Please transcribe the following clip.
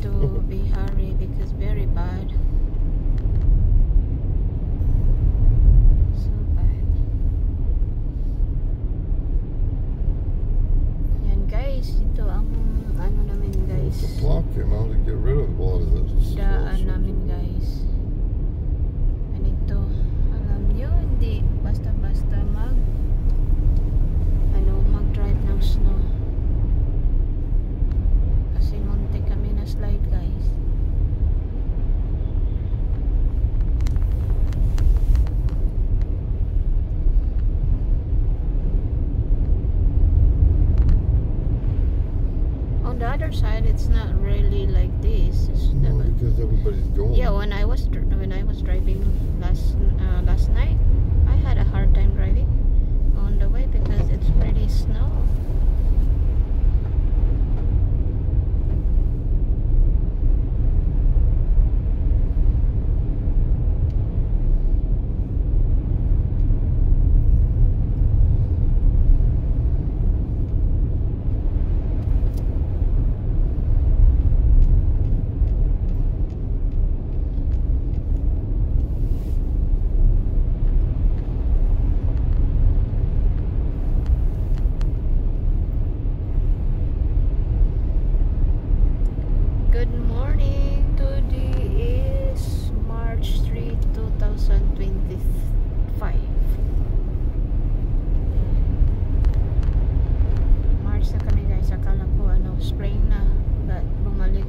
to be hurry because very bad. So bad. Yan guys, ito ang ano namin guys. It's a block, you know, to get rid of a lot of this. Daan namin guys. Ganito. Alam nyo, hindi basta-basta mag-drive ng snow. Kasi muntik kami na slide guys. On the other side, it's not really like this. No, because everybody's going. Yeah, when I was driving last night, I had a hard time driving on the way because it's pretty snow. Good morning. Today is March 3, 2025. March na kami guys. Akala ko spring na. But bumalik